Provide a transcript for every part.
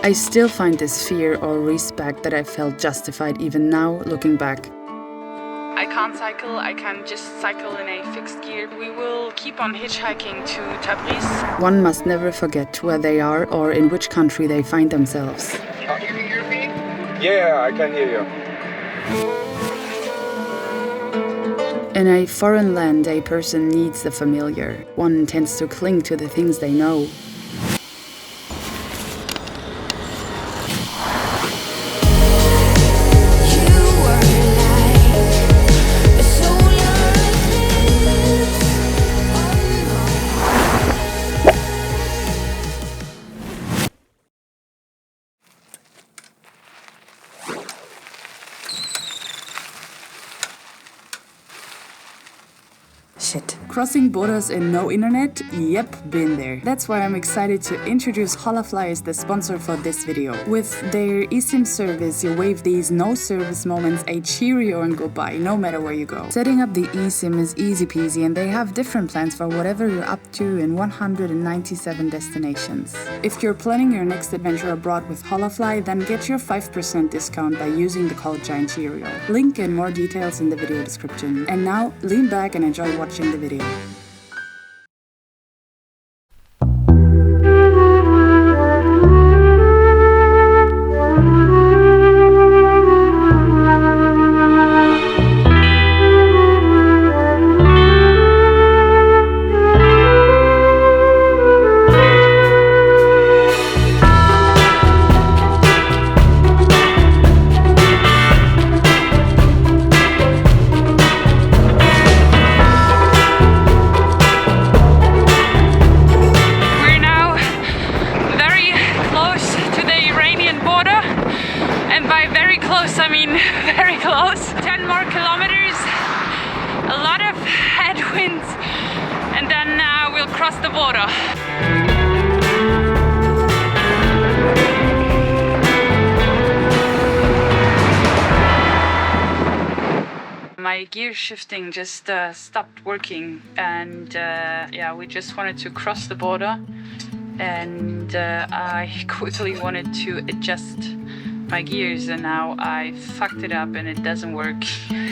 I still find this fear or respect that I felt justified even now, looking back. I can't cycle, I can just cycle in a fixed gear. We will keep on hitchhiking to Tabriz. One must never forget where they are or in which country they find themselves. You can hear me? Yeah, I can hear you. In a foreign land, a person needs the familiar. One tends to cling to the things they know. Shit. Crossing borders and no internet? Yep, been there. That's why I'm excited to introduce HOLAFLY as the sponsor for this video. With their eSIM service, you wave these no service moments a Cheerio and goodbye, no matter where you go. Setting up the eSIM is easy peasy, and they have different plans for whatever you're up to in 197 destinations. If you're planning your next adventure abroad with HOLAFLY, then get your 5% discount by using the code Cheerio. Link and more details in the video description. And now, lean back and enjoy watching the video. I mean very close. 10 more kilometers, a lot of headwinds, and then we'll cross the border. My gear shifting just stopped working, and yeah, we just wanted to cross the border, and I quickly wanted to adjust my gears, and now I fucked it up and it doesn't work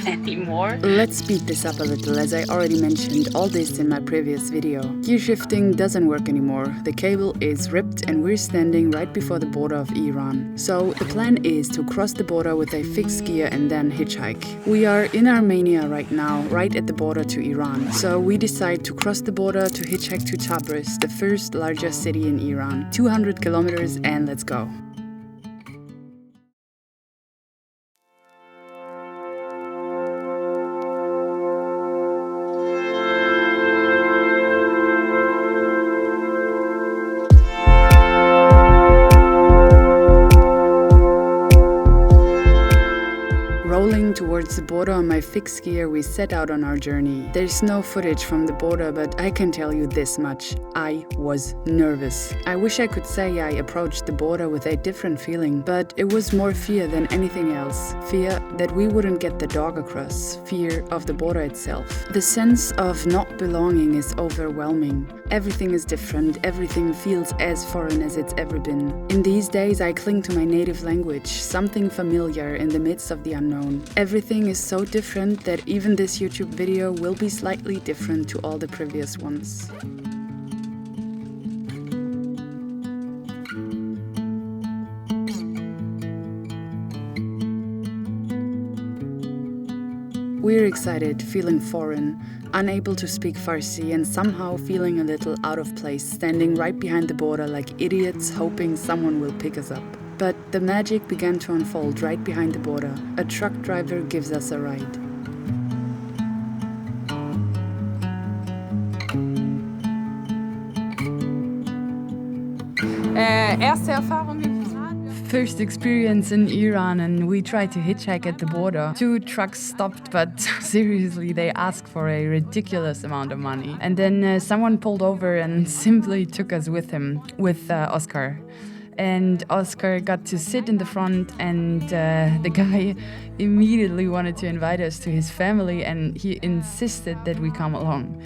anymore. Let's speed this up a little, as I already mentioned all this in my previous video. Gear shifting doesn't work anymore. The cable is ripped and we're standing right before the border of Iran. So the plan is to cross the border with a fixed gear and then hitchhike. We are in Armenia right now, right at the border to Iran. So we decide to cross the border to hitchhike to Tabriz, the first largest city in Iran. 200 kilometers and let's go. Rolling towards the border on my fixed gear, we set out on our journey. There's no footage from the border, but I can tell you this much. I was nervous. I wish I could say I approached the border with a different feeling, but it was more fear than anything else. Fear that we wouldn't get the dog across. Fear of the border itself. The sense of not belonging is overwhelming. Everything is different. Everything feels as foreign as it's ever been. In these days, I cling to my native language, something familiar in the midst of the unknown. Everything is so different that even this YouTube video will be slightly different to all the previous ones. We're excited, feeling foreign, unable to speak Farsi, and somehow feeling a little out of place, standing right behind the border like idiots, hoping someone will pick us up. But the magic began to unfold right behind the border. A truck driver gives us a ride. First experience in Iran, and we tried to hitchhike at the border. 2 trucks stopped, but seriously, they asked for a ridiculous amount of money. And then someone pulled over and simply took us with him, with Oscar. And Oscar got to sit in the front, and the guy immediately wanted to invite us to his family, and he insisted that we come along.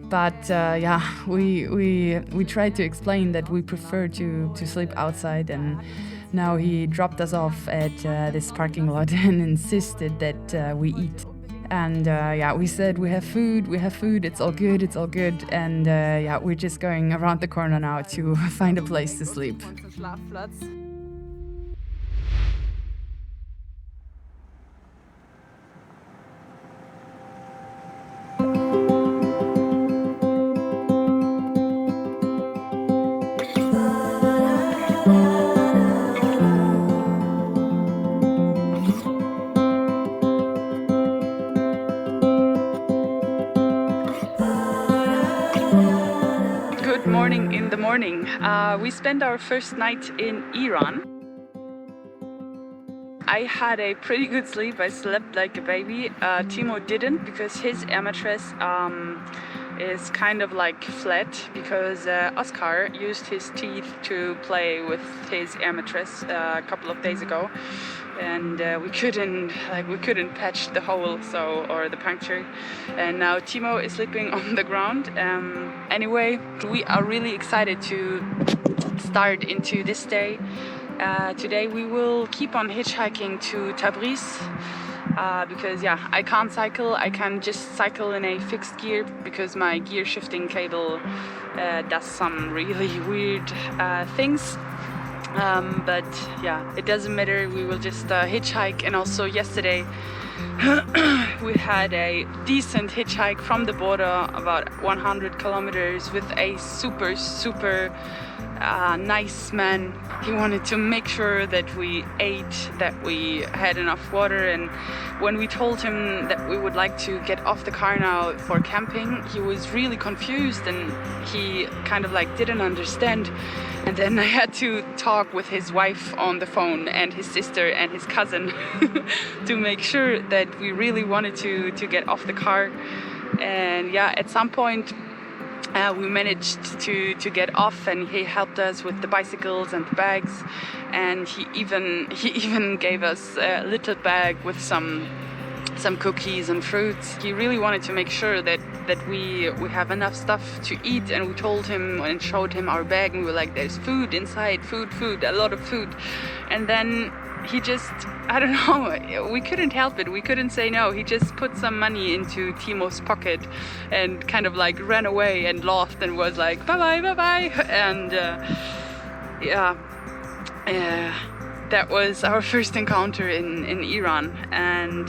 But yeah, we tried to explain that we prefer to sleep outside, and Now he dropped us off at this parking lot and insisted that we eat. And we said we have food, it's all good. And we're just going around the corner now to find a place to sleep. In the morning, we spent our first night in Iran. I had a pretty good sleep. I slept like a baby. Timo didn't, because his air mattress is kind of like flat, because Oscar used his teeth to play with his air mattress a couple of days ago, and we couldn't patch the hole, or the puncture, and now Timo is sleeping on the ground. Anyway, we are really excited to start into this day. Today we will keep on hitchhiking to Tabriz, because I can't cycle. I can just cycle in a fixed gear because my gear shifting cable does some really weird things. But it doesn't matter. We will just hitchhike. And also yesterday we had a decent hitchhike from the border, about 100 kilometers, with a super nice man. He wanted to make sure that we ate, that we had enough water, and when we told him that we would like to get off the car now for camping, he was really confused and he kind of didn't understand. And then I had to talk with his wife on the phone and his sister and his cousin to make sure that we really wanted to get off the car. And at some point we managed to get off, and he helped us with the bicycles and the bags, and he even gave us a little bag with some cookies and fruits. He really wanted to make sure that we have enough stuff to eat, and we told him and showed him our bag, and we were like, there's food inside, food, a lot of food. And then he just, I don't know, we couldn't help it. We couldn't say no. He just put some money into Timo's pocket and kind of ran away and laughed and was like, bye bye. And that was our first encounter in Iran. And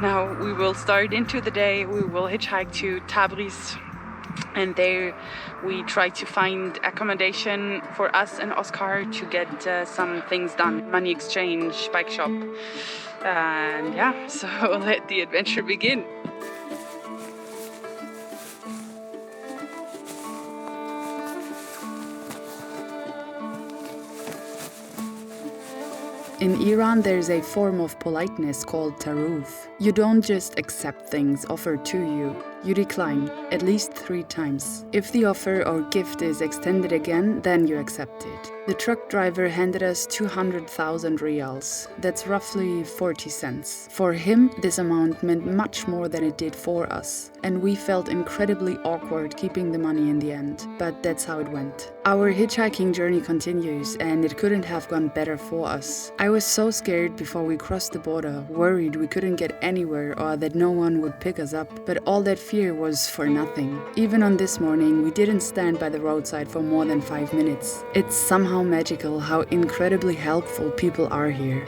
now we will start into the day. We will hitchhike to Tabriz, and there we try to find accommodation for us and Oscar to get some things done, money exchange, bike shop, and so let the adventure begin. In Iran, there's a form of politeness called TAROF. You don't just accept things offered to you. You decline, at least 3 times. If the offer or gift is extended again, then you accept it. The truck driver handed us 200,000 riyals. That's roughly 40 cents. For him, this amount meant much more than it did for us. And we felt incredibly awkward keeping the money in the end. But that's how it went. Our hitchhiking journey continues, and it couldn't have gone better for us. I was so scared before we crossed the border, worried we couldn't get anywhere or that no one would pick us up. But all that fear was for nothing. Even on this morning, we didn't stand by the roadside for more than 5 minutes. It's somehow magical how incredibly helpful people are here.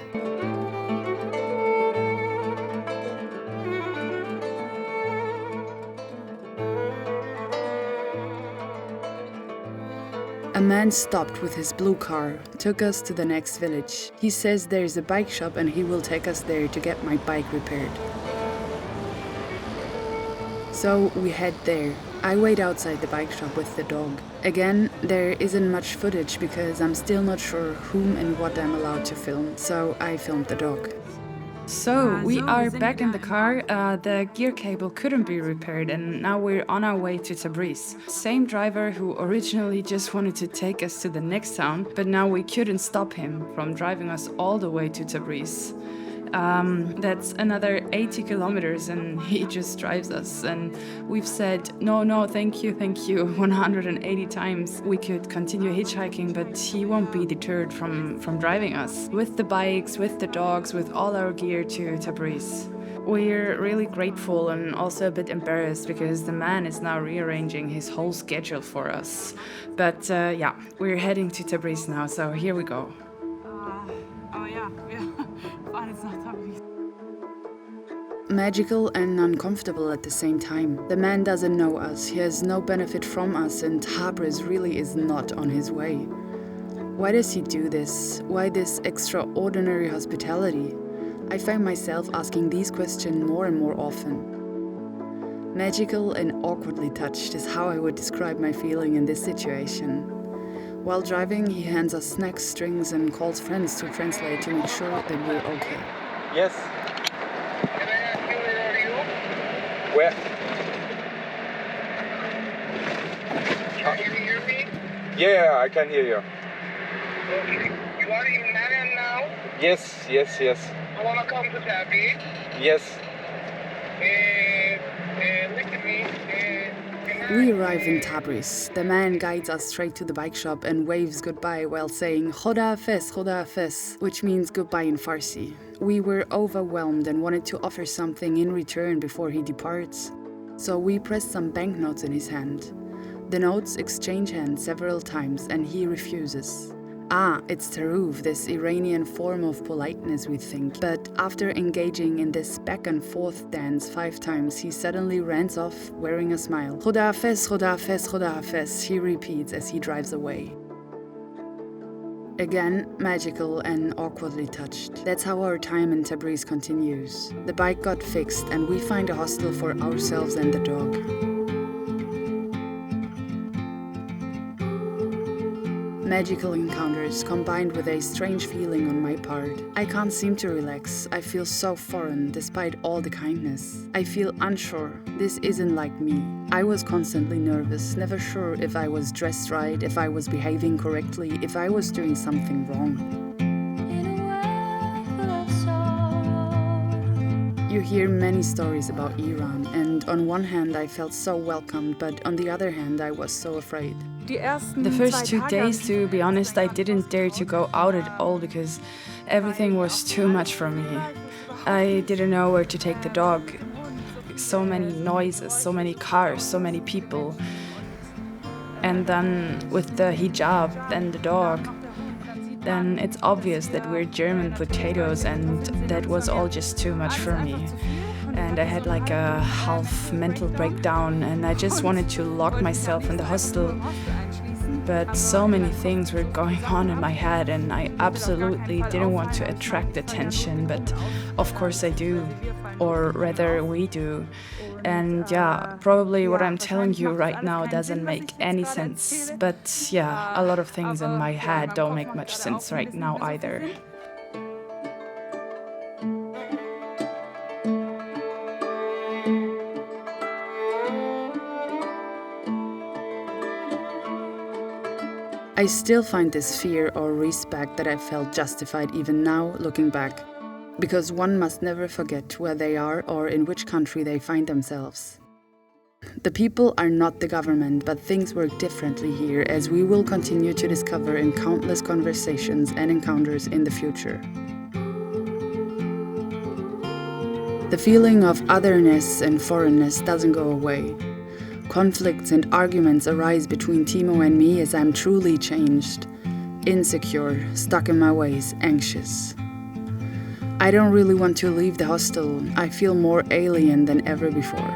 A man stopped with his blue car, took us to the next village. He says there's a bike shop and he will take us there to get my bike repaired. So we head there. I wait outside the bike shop with the dog. Again, there isn't much footage because I'm still not sure whom and what I'm allowed to film, so I filmed the dog. So we are back in the car. The gear cable couldn't be repaired, and now we're on our way to Tabriz. Same driver who originally just wanted to take us to the next town, but now we couldn't stop him from driving us all the way to Tabriz. That's another 80 kilometers, and he just drives us. And we've said, no, thank you, 180 times. We could continue hitchhiking, but he won't be deterred from driving us. With the bikes, with the dogs, with all our gear to Tabriz. We're really grateful and also a bit embarrassed because the man is now rearranging his whole schedule for us. But yeah, we're heading to Tabriz now, so here we go. Magical and uncomfortable at the same time. The man doesn't know us, he has no benefit from us, and Tabriz really is not on his way. Why does he do this? Why this extraordinary hospitality? I find myself asking these questions more and more often. Magical and awkwardly touched is how I would describe my feeling in this situation. While driving, he hands us snacks, drinks, and calls friends to translate to make sure that we're okay. Yes. Can I ask you where are you? Where? Can you hear me? Yeah, I can hear you. Okay. You are in Iranian now? Yes. I want to come to Tabriz. Yes. Look at me. We arrive in Tabriz. The man guides us straight to the bike shop and waves goodbye while saying HOLAFLY, which means goodbye in Farsi. We were overwhelmed and wanted to offer something in return before he departs. So we pressed some banknotes in his hand. The notes exchange hands several times and he refuses. It's TAROF, this Iranian form of politeness, we think. But after engaging in this back and forth dance 5 times, he suddenly runs off wearing a smile. Khodafez, he repeats as he drives away. Again, magical and awkwardly touched. That's how our time in Tabriz continues. The bike got fixed and we find a hostel for ourselves and the dog. Magical encounters combined with a strange feeling on my part. I can't seem to relax. I feel so foreign despite all the kindness. I feel unsure. This isn't like me. I was constantly nervous, never sure if I was dressed right, if I was behaving correctly, if I was doing something wrong. You hear many stories about Iran, and on one hand I felt so welcomed, but on the other hand I was so afraid. The first 2 days, to be honest, I didn't dare to go out at all because everything was too much for me. I didn't know where to take the dog. So many noises, so many cars, so many people. And then with the hijab and the dog, then it's obvious that we're German potatoes, and that was all just too much for me. And I had like a half mental breakdown and I just wanted to lock myself in the hostel. But so many things were going on in my head and I absolutely didn't want to attract attention, but of course I do, or rather we do. And yeah, probably what I'm telling you right now doesn't make any sense, but yeah, a lot of things in my head don't make much sense right now either. I still find this fear or respect that I felt justified even now, looking back. Because one must never forget where they are or in which country they find themselves. The people are not the government, but things work differently here, as we will continue to discover in countless conversations and encounters in the future. The feeling of otherness and foreignness doesn't go away. Conflicts and arguments arise between Timo and me as I'm truly changed, insecure, stuck in my ways, anxious. I don't really want to leave the hostel. I feel more alien than ever before.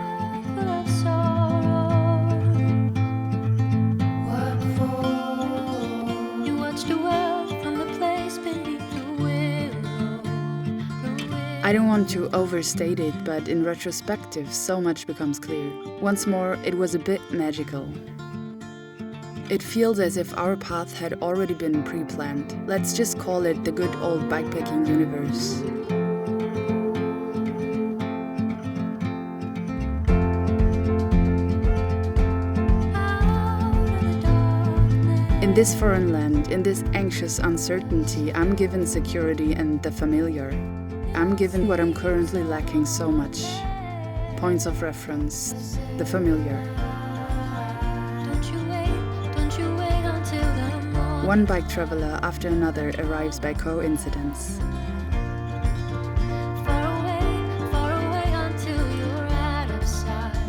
I don't want to overstate it, but in retrospective, so much becomes clear. Once more, it was a bit magical. It feels as if our path had already been pre-planned. Let's just call it the good old Bikepacking Universe. In this foreign land, in this anxious uncertainty, I'm given security and the familiar. I'm given what I'm currently lacking so much. Points of reference, the familiar. One bike traveler after another arrives by coincidence.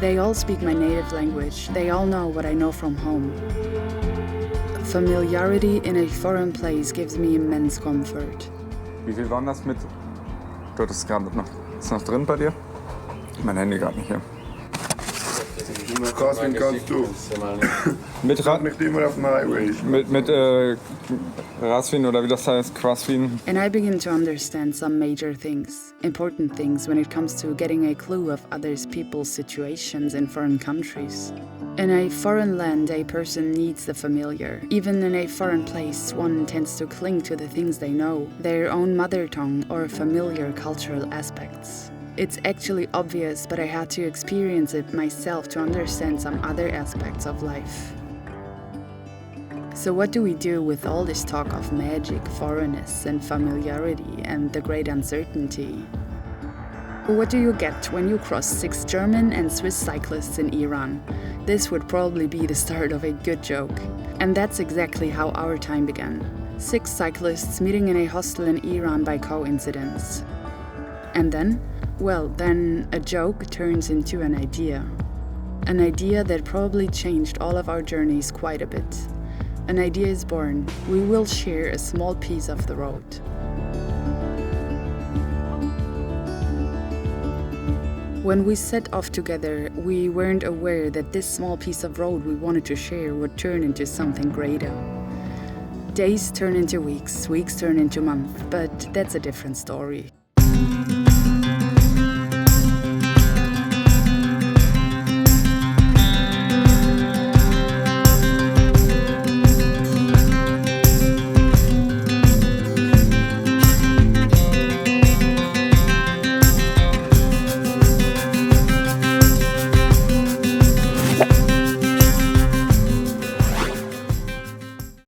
They all speak my native language. They all know what I know from home. Familiarity in a foreign place gives me immense comfort. Wie viel waren das mit? Du hattest gerade noch. Ist noch drin bei dir? Mein Handy gerade nicht hier. Crosswind kannst du. Mit Rad, Nicht immer auf dem Highway. mit Raswin oder wie das heißt, Crosswin. And I begin to understand some major things, important things when it comes to getting a clue of others people's situations in foreign countries. In a foreign land, a person needs the familiar. Even in a foreign place, one tends to cling to the things they know, their own mother tongue or familiar cultural aspects. It's actually obvious, but I had to experience it myself to understand some other aspects of life. So what do we do with all this talk of magic, foreignness and familiarity and the great uncertainty? What do you get when you cross 6 German and Swiss cyclists in Iran? This would probably be the start of a good joke. And that's exactly how our time began. 6 cyclists meeting in a hostel in Iran by coincidence. And then? Well, then a joke turns into an idea. An idea that probably changed all of our journeys quite a bit. An idea is born. We will share a small piece of the road. When we set off together, we weren't aware that this small piece of road we wanted to share would turn into something greater. Days turn into weeks, weeks turn into months, but that's a different story.